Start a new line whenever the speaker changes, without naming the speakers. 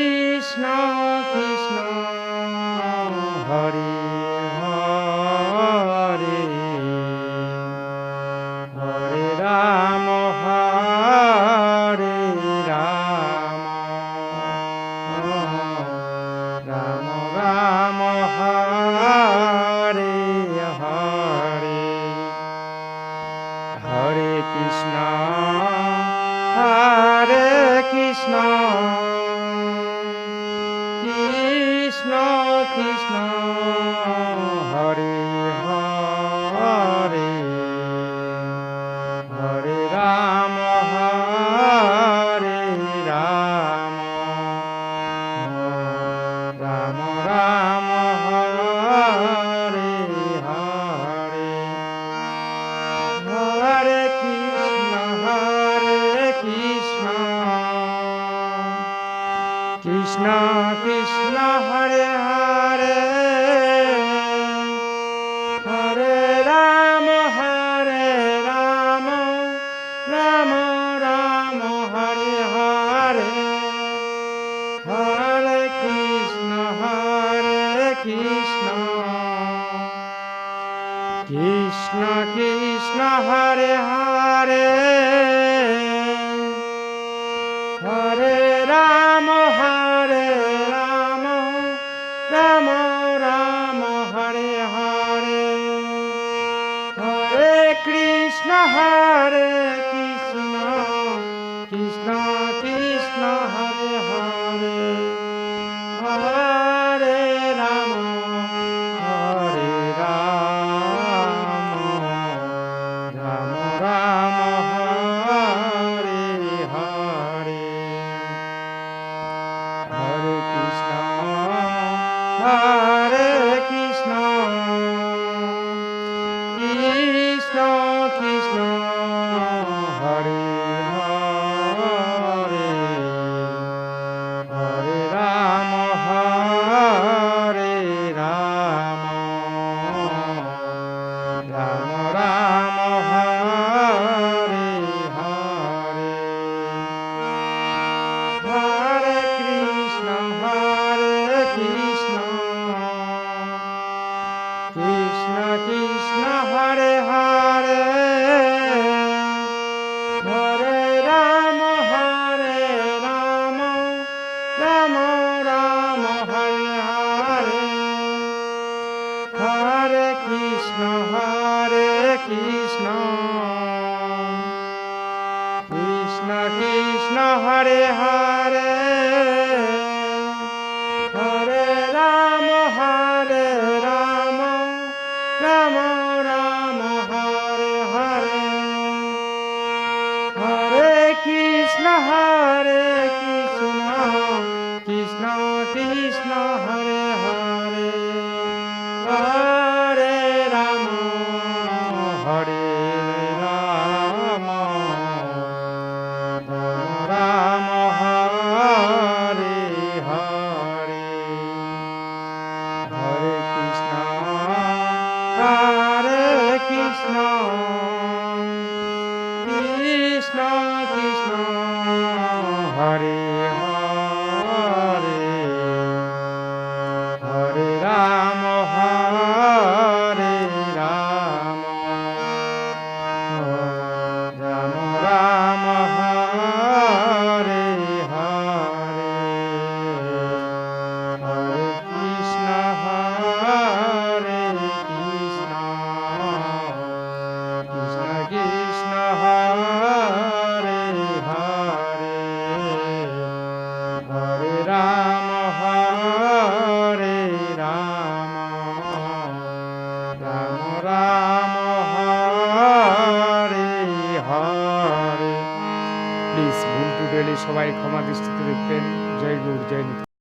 কৃষ্ণ কৃষ্ণ হরে হরে হরে রাম হরে রাম রাম রাম হরে হরে হরে কৃষ্ণ কৃষ্ণ কৃষ্ণ হরে হরে হরে রাম হরে Ram Ram Ram Hare Hare Hare Krishna Krishna Krishna Hare Hare Hare Ram Ram Ram Hare Hare Hare Krishna Krishna Krishna Hare Hare Hare Ram Ram Ram Hare Hare Hare Krishna Krishna Krishna Hare Hare Hare Ram Ram Ram Hare Hare Hare Krishna Krishna Krishna Hare Hare Hare Ram Ram Ram Hare Hare Hare Krishna Krishna Hare Hare Hare Ram Ram Ram Hare Hare Hare Krishna Krishna Hare Hare Hare Ram Ram Hare Hare Hare Krishna Krishna Hare Hare Hare Ram Ram Hare Hare Hare Krishna Krishna Hare Hare Hare Ram Ram Hare Hare Hare Krishna Krishna Hare Hare Hare Ram Ram Hare Hare. Please ভুল টুটেলে সবাই ক্ষমা দৃষ্টিতে দেখবেন। জয় গুরু, জয় নিতাই।